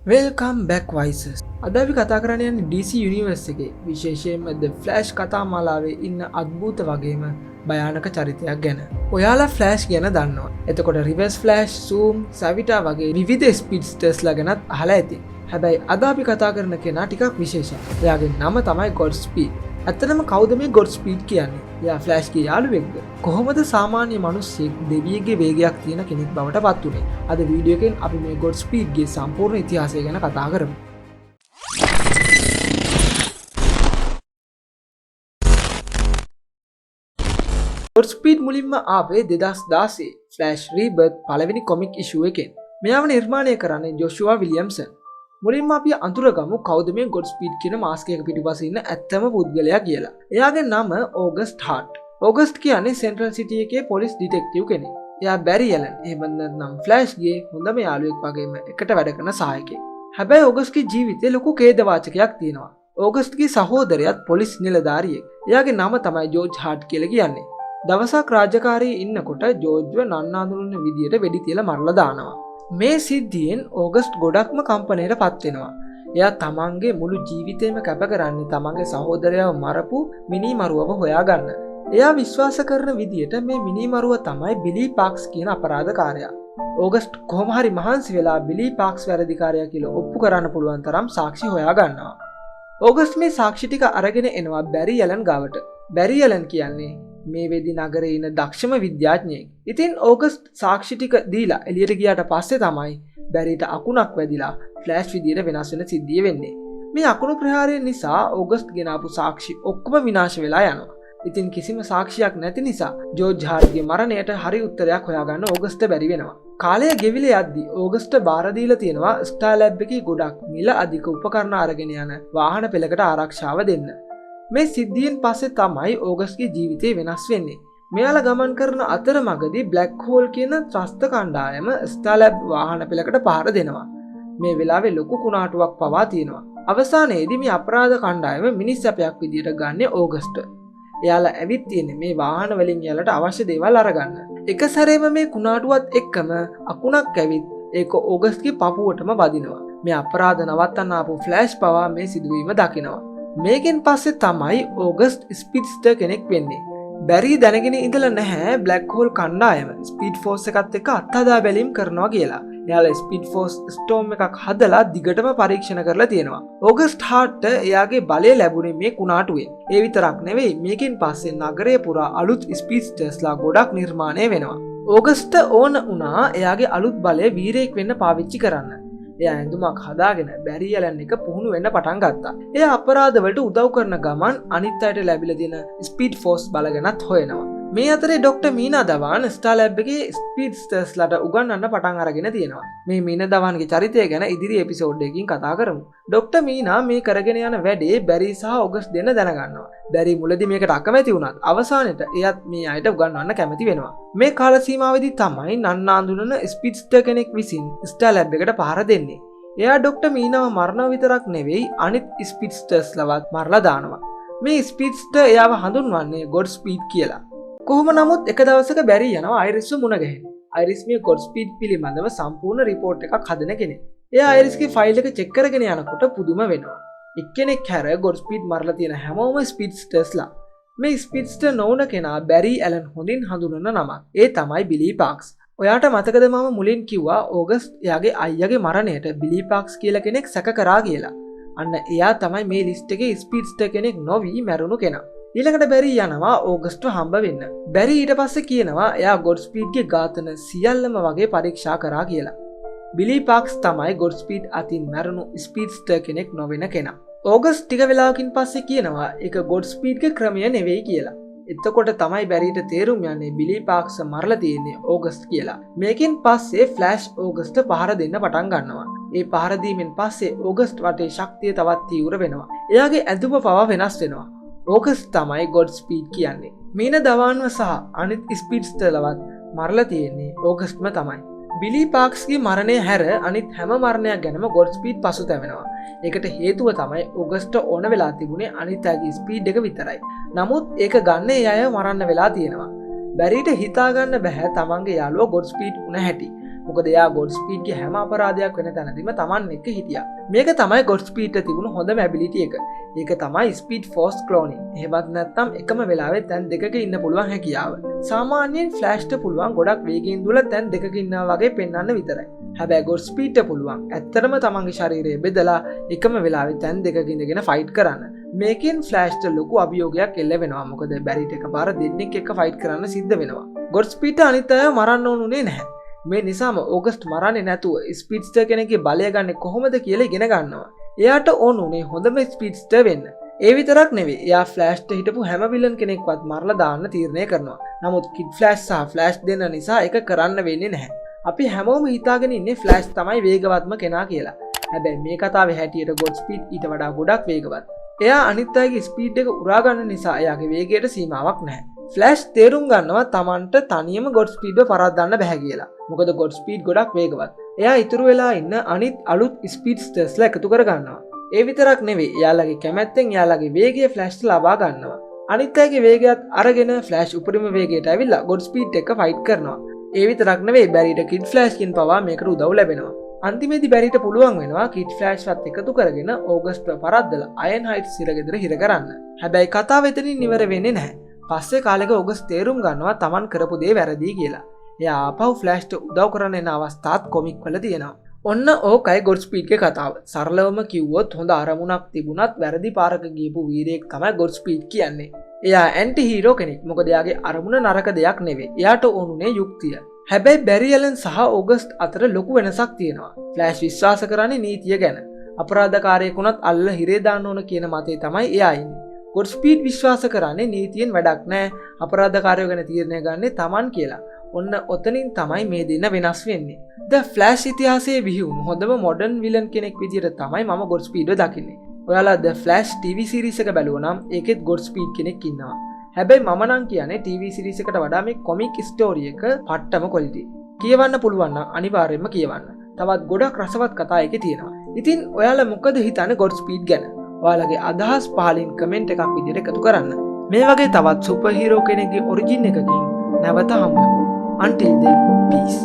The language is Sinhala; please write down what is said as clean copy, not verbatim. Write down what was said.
Welcome back වයිසස්. අද අපි කතා කරන්න යන්නේ DC යුනිවර්ස් එකේ විශේෂයෙන්ම The Flash කතා මාලාවේ ඉන්න අద్භූත වගේම භයානක චරිතයක් ගැන. ඔයාලා ෆ්ලෑෂ් ගැන දන්නවා. එතකොට රිවර්ස් ෆ්ලෑෂ්, සූම්, සවිටා වගේ විවිධ ස්පීඩ්ස්ටර්ස්ලා ගැනත් අහලා ඇති. හැබැයි අද අපි කතා කරන කෙනා ටිකක් විශේෂයි. එයාගේ නම තමයි ගොඩ් ස්පීඩ්. ඇත්තටම කවුද මේ ගොඩ් ස්පීඩ් කියන්නේ? එයා ෆ්ලෑෂ්ගේ යාළුවෙක්ද? කොහොමද සාමාන්‍ය මිනිස්සෙක් දෙවියෙක්ගේ වේගයක් තියෙන කෙනෙක් බවට පත් වුනේ? අද වීඩියෝ එකෙන් අපි මේ ගොඩ් ස්පීඩ්ගේ සම්පූර්ණ ඉතිහාසය ගැන කතා කරමු. ගොඩ් ස්පීඩ් මුලින්ම ආවේ 2016 ෆ්ලෑෂ් රීබර්ත් පළවෙනි කොමික් ඉෂුව එකෙන්. මෙයාව නිර්මාණය කරන්නේ ජොෂුවා විලියම්සන්. මුලින්ම අපි අඳුරගමු කවුද මේ ගොඩ් ස්පීඩ් කියන මාස්ක් එක පිටිපස්සේ ඉන්න ඇත්තම පුද්ගලයා කියලා. එයාගේ නම ඕගස්ට් හාර්ට්. ඕගස්ට් කියන්නේ සෙන්ට්‍රල් සිටි එකේ පොලිස් ඩිටෙක්ටිව් කෙනෙක්. එයා බැරි ඇලන් එහෙම නැත්නම් ෆ්ලෑෂ්ගේ හොඳම යාළුවෙක් වගේම එකට වැඩ කරන සහායකයෙක්. හැබැයි ඕගස්ට්ගේ ජීවිතේ ලොකු ඛේදවාචකයක් තියෙනවා. ඕගස්ට්ගේ සහෝදරයාත් පොලිස් නිලධාරියෙක්. එයාගේ නම තමයි ජෝර්ජ් හාර්ට් කියලා කියන්නේ. දවසක් රාජකාරියේ ඉන්නකොට ජෝර්ජ්ව නන්නාඳුනන විදියට වෙඩි තියලා මරලා දානවා. මේ සිද්ධියෙන් ඕගස්ට් ගොඩක්ම කම්පනයට පත් වෙනවා. එයා තමන්ගේ මුළු ජීවිතේම කැප කරන්නේ තමන්ගේ සහෝදරයව මරපු මිනිමරුවව හොයාගන්න. එයා විශ්වාස කරන විදියට මේ මිනිමරුව තමයි බිලි පාක්ස් කියන අපරාධකාරයා. ඕගස්ට් කොහොම හරි මහන්සි වෙලා බිලි පාක්ස් වැරදිකාරයා කියලා ඔප්පු කරන්න පුළුවන් තරම් සාක්ෂි හොයාගන්නවා. ඕගස්ට් මේ සාක්ෂි ටික අරගෙන එනවා බැරි ඇලන් ගාවට. බැරි ඇලන් කියන්නේ මේ වෙදි නගරේ ඉන්න දක්ෂම විද්‍යාඥයෙක්. ඉතින් ඕගස්ට් සාක්ෂි ටික දීලා එළියට ගියාට පස්සේ තමයි බැරිට අකුණක් වැදිලා ෆ්ලෑෂ් විදියට වෙනස් වෙන සිද්ධිය වෙන්නේ. මේ අකුණු ප්‍රහාරය නිසා ඕගස්ට් ගෙනාපු සාක්ෂි ඔක්කොම විනාශ වෙලා යනවා. ඉතින් කිසිම සාක්ෂියක් නැති නිසා ජෝර්ජ් හාර්ට්ගේ මරණයට හරි උත්තරයක් හොයාගන්න ඕගස්ට්ට බැරි වෙනවා. කාලය ගෙවිලා යද්දි ඕගස්ට්ට බාර දීලා තියෙනවා ස්ටාර් ලැබ් එකේ ගොඩක් මිල අධික උපකරණ අරගෙන යන වාහන පෙළකට ආරක්ෂාව දෙන්න. මේ සිද්ධියෙන් පස්සේ තමයි ඕගස්ට්ගේ ජීවිතේ වෙනස් වෙන්නේ. මෙයාලා ගමන් කරන අතරමඟදී බ්ලැක් හෝල් කියන ත්‍රස්ත කණ්ඩායම ස්ටාර් ලැබ් වාහන පෙළකට පහර දෙනවා. මේ වෙලාවේ ලොකු කුණාටුවක් පවා තියෙනවා. අවසානයේදී මේ අපරාධ කණ්ඩායම මිනිස් සැපයක් විදියට ගන්නේ ඕගස්ට්. එයාලා ඇවිත් තියෙන්නේ මේ වාහන වලින් යාලට අවශ්‍ය දේවල් අරගන්න. එක සැරේම මේ කුණාටුවත් එක්කම අකුණක් ඇවිත් ඒක ඕගස්ට්ගේ පපුවටම වදිනවා. මේ අපරාධ නවත්තන්න ආපු ෆ්ලෑෂ් පවා මේ සිදුවීම දකිනවා. මේකෙන් පස්සේ තමයි ඕගස්ට් ස්පීඩ්ස්ටර් කෙනෙක් වෙන්නේ. බැරි දැනගෙන ඉඳලා නැහැ බ්ලැක් හෝල් කණ්ඩායම ස්පීඩ් ෆෝස් එකත් එක්ක අත්හදා බැලීම් කරනවා කියලා. එයාලා ස්පීඩ් ෆෝස් ස්ටෝම් එකක් හදලා දිගටම පරීක්ෂණ කරලා තියෙනවා. ඕගස්ට් හාර්ට් එයාගේ බලය ලැබුණේ මේ කුණාටුවෙන්. ඒ විතරක් නෙවෙයි මේකෙන් පස්සේ නගරය පුරා අලුත් ස්පීඩ්ස්ටර්ස්ලා ගොඩක් නිර්මාණය වෙනවා. ඕගස්ට් ඕන වුණා එයාගේ අලුත් බලය වීරයෙක් වෙන්න පාවිච්චි කරන්න. එයා ඇඳුමක් හදාගෙන බැරි ඇලන් එක පුහුණු වෙන්න පටන් ගත්තා. එයා අපරාධවලට උදව් කරන ගමන් අනිත් අයට ලැබිලා තියෙන ස්පීඩ් ෆෝස් බල ගැනත් හොයනවා. මේ අතරේ ඩොක්ටර් මීනා දවාන් ස්ටාර් ලැබ් එකේ ස්පීඩ්ස්ටර්ස්ලාට උගන්වන්න පටන් අරගෙන තියෙනවා. මේ මීනා දවාන්ගේ චරිතය ගැන ඉදිරි එපිසෝඩ් එකකින් කතා කරමු. ඩොක්ටර් මීනා මේ කරගෙන යන වැඩේ බැරි සහ ඔගස්ට් දෙන්න දැනගන්නවා. බැරි මුලදී මේකට අකමැති වුණත් අවසානයේ එයත් මේ අයට උගන්වන්න කැමති වෙනවා. මේ කාල සීමාවෙදී තමයි නන්නාඳුනන ස්පීඩ්ස්ටර් කෙනෙක් විසින් ස්ටාර් ලැබ් එකට පහර දෙන්නේ. එයා ඩොක්ටර් මීනාව මරණව විතරක් නෙවෙයි අනිත් ස්පීඩ්ස්ටර්ස්ලවත් මරලා දානවා. මේ ස්පීඩ්ස්ටර් එයාව හඳුන්වන්නේ ගොඩ් ස්පීඩ් කියලා. කොහොම නමුත් එක දවසක බැරි යනවා අයිරිස්ව මුණ ගැහෙන්න. අයිරිස් මේ ගොඩ් ස්පීඩ් පිළිබඳව සම්පූර්ණ රිපෝට් එකක් හදන කෙනෙක්. එයා අයිරිස්ගේ ෆයිල් එක චෙක් කරගෙන යනකොට පුදුම වෙනවා. එක්කෙනෙක් හැර ගොඩ් ස්පීඩ් මරලා තියෙන හැමෝම ස්පීඩ්ස්ටර්ස්ලා. මේ ස්පීඩ්ස්ටර් නොවුන කෙනා බැරි ඇලන් හොඳින් හඳුනන නමක්. ඒ තමයි බිලි පාක්ස්. ඔයාට මතකද මම මුලින් කිව්වා ඕගස්ට් එයාගේ අයියාගේ මරණයට බිලි පාක්ස් කියලා කෙනෙක් සැක කරා කියලා. අන්න එයා තමයි මේ ලිස්ට් එකේ ස්පීඩ්ස්ටර් කෙනෙක් නොවි මැරුණු කෙනා. ඊළඟට බැරි යනවා ඕගස්ට්ව හම්බ වෙන්න. බැරි ඊට පස්සේ කියනවා එයා ගොඩ් ස්පීඩ්ගේ ඝාතන සියල්ලම වගේ පරීක්ෂා කරා කියලා. බිලි පාක්ස් තමයි ගොඩ් ස්පීඩ් අතින් මැරුණු ස්පීඩ්ස්ටර් කෙනෙක් නොවන කෙනා. ඕගස්ට් ටික වෙලාවකින් පස්සේ කියනවා ඒක ගොඩ් ස්පීඩ්ගේ ක්‍රමය නෙවෙයි කියලා. එතකොට තමයි බැරිට තේරුම් යන්නේ බිලි පාක්ස් මරලා තියෙන්නේ ඕගස්ට් කියලා. මේකෙන් පස්සේ ෆ්ලෑෂ් ඕගස්ට්ට පහර දෙන්න පටන් ගන්නවා. ඒ පහර දීමෙන් පස්සේ ඕගස්ට් වටේ ශක්තිය තවත් තීව්‍ර වෙනවා. එයාගේ ඇඳුම පවා වෙනස් වෙනවා. ඕගස්ට් තමයි ගොඩ් ස්පීඩ් කියන්නේ. මීන දවාන්ව සහ අනිත් ස්පීඩ්ස්ටර්ලවත් මරලා තියෙන්නේ ඕගස්ට්ම තමයි. බිලි පාක්ස්ගේ මරණය හැර අනිත් හැම මරණයක් ගැනම ගොඩ් ස්පීඩ් පසුතැවෙනවා. ඒකට හේතුව තමයි ඕගස්ට් ඕන වෙලා තිබුණේ අනිත් අයගේ ස්පීඩ් එක විතරයි. නමුත් ඒක ගන්න ඒ අය මරන්න වෙලා තියෙනවා. බැරිට හිතාගන්න බැහැ තමන්ගේ යාළුවා ගොඩ් ස්පීඩ් වුණ හැටි. මොකද එයා ගොඩ්ස්පීඩ්ගේ හැම අපරාධයක් වෙන තැනදීම Taman එක්ක හිටියා. මේක තමයි ගොඩ්ස්පීඩ්ට තිබුණු හොඳම ඇබිලිටි එක. ඒක තමයි ස්පීඩ් ෆෝස් ක්ලෝනින්. එහෙමත් නැත්නම් එකම වෙලාවෙ තැන් දෙකක ඉන්න පුළුවන් හැකියාව. සාමාන්‍යයෙන් ෆ්ලෑෂ්ට පුළුවන් ගොඩක් වේගයෙන් දුවලා තැන් දෙකක ඉන්නවා වගේ පෙන්වන්න විතරයි. හැබැයි ගොඩ්ස්පීඩ්ට පුළුවන් ඇත්තටම තමන්ගේ ශරීරය බෙදලා එකම වෙලාවෙ තැන් දෙකක ඉඳගෙන ෆයිට් කරන්න. මේකෙන් ෆ්ලෑෂ්ට ලොකු අභියෝගයක් එල්ල වෙනවා. මොකද බැරිට එකපාර දෙන්නෙක් එක්ක ෆයිට් කරන්න සිද්ධ වෙනවා. ගොඩ්ස්පීඩ්ට අනිත් අය මරන්න ඕනුනේ නැහැ. මේ නිසාම ඕගස්ට් මරන්නේ නැතුව ස්පීඩ්ස්ටර් කෙනෙක්ගේ බලය ගන්න කොහොමද කියලා ඉගෙන ගන්නවා. එයාට ඕන උනේ හොඳම ස්පීඩ්ස්ටර් වෙන්න. ඒ විතරක් නෙවෙයි එයා ෆ්ලෑෂ්ට හිටපු හැම විලන් කෙනෙක්වත් මරලා දාන්න තීරණය කරනවා. නමුත් කිඩ් ෆ්ලෑෂ් සහ ෆ්ලෑෂ් දෙන්න නිසා ඒක කරන්න වෙන්නේ නැහැ. අපි හැමෝම හිතාගෙන ඉන්නේ ෆ්ලෑෂ් තමයි වේගවත්ම කෙනා කියලා. හැබැයි මේ කතාවේ හැටියට ගොඩ්ස්පීඩ් ඊට වඩා ගොඩක් වේගවත්. එයා අනිත් අයගේ ස්පීඩ් එක උරා ගන්න නිසා එයාගේ වේගයට සීමාවක් නැහැ. ෆ්ලෑෂ් තේරුම් ගන්නවා Tamanට තනියම ගොඩ්ස්පීඩ්ව පරද්දන්න බෑ කියලා. මොකද ගොඩ්ස්පීඩ් ගොඩක් වේගවත්. එයා ඉතුරු වෙලා ඉන්න අනිත් අලුත් ස්පීඩ්ස්ටර්ස්ලා එකතු කර ගන්නවා. ඒ විතරක් නෙවෙයි එයාලගේ කැමැත්තෙන් එයාලගේ වේගය ෆ්ලෑෂ්ට ලබා ගන්නවා. අනිත් අයගේ වේගයත් අරගෙන ෆ්ලෑෂ් උපරිම වේගයට ඇවිල්ලා ගොඩ්ස්පීඩ් එක ෆයිට් කරනවා. ඒ විතරක් නෙවෙයි බැරිට කිඩ් ෆ්ලෑෂ්කින් පවා මේකට උදව් ලැබෙනවා. අන්තිමේදී බැරිට පුළුවන් වෙනවා කිඩ් ෆ්ලෑෂ්වත් එකතු කරගෙන ඕගස්ට්ව පරද්දලා අයන් හයිට්ස් හිරගෙදර හිර කරන්න. හැබැයි කතාව එතනින් ඉවර වෙන්නේ නැහැ. පස්සේ කාලෙක ඕගස්ට් තේරුම් ගන්නවා Taman කරපු දේ වැරදි කියලා. එයා ආපහු ෆ්ලෑෂ්ට උදව් කරන්න එන අවස්ථාත් කොමික් වල තියෙනවා. ඔන්න ඕකයි ගොඩ්ස්පීඩ්ගේ කතාව. සරලවම කිව්වොත් හොඳ අරමුණක් තිබුණත් වැරදි පාරක ගියපු වීරයෙක් තමයි ගොඩ්ස්පීඩ් කියන්නේ. එයා ඇන්ටි හීරෝ කෙනෙක්. මොකද එයාගේ අරමුණ නරක දෙයක් නෙවෙයි. එයාට ඕනුනේ යුක්තිය. හැබැයි බැරි ඇලන් සහ ඕගස්ට් අතර ලොකු වෙනසක් තියෙනවා. ෆ්ලෑෂ් විශ්වාස කරන්නේ නීතිය ගැන. අපරාධකාරයෙකුණත් අල්ල හිරේ දාන්න ඕන කියන මතේ තමයි එයා ඉන්නේ. ගොඩ්ස්පීඩ් විශ්වාස කරන්නේ නීතියෙන් වැඩක් නැහැ. අපරාධකාරයෝ ගැන තීරණය ගන්නේ Taman කියලා. ඔන්න ඔතනින් තමයි මේ දෙන්න වෙනස් වෙන්නේ. ද ෆ්ලෑෂ් ඉතිහාසයේ විහිුණු හොඳම මොඩර්න් විලන් කෙනෙක් විදිහට තමයි මම ගොඩ්ස්පීඩ්ව දකින්නේ. ඔයාලා ද ෆ්ලෑෂ් TV සීරීස් එක බැලුවා නම් ඒකෙත් ගොඩ්ස්පීඩ් කෙනෙක් ඉන්නවා. හැබැයි මම නම් කියන්නේ TV සීරීස් එකට වඩා මේ කොමික් ස්ටෝරි එක පට්ටම ක්වොලිටි. කියවන්න පුළුවන් නම් අනිවාර්යයෙන්ම කියවන්න. තවත් ගොඩක් රසවත් කතා එකේ තියෙනවා. ඉතින් ඔයාලා මොකද හිතන්නේ ගොඩ්ස්පීඩ් ගැන? ඔයාලගේ අදහස් පහලින් කමෙන්ට් එකක් විදිහට එකතු කරන්න. මේ වගේ තවත් සුපර් හීරෝ කෙනෙක්ගේ ඔරිජින් එකකින් නැවත හමු වෙමු. Until then, peace.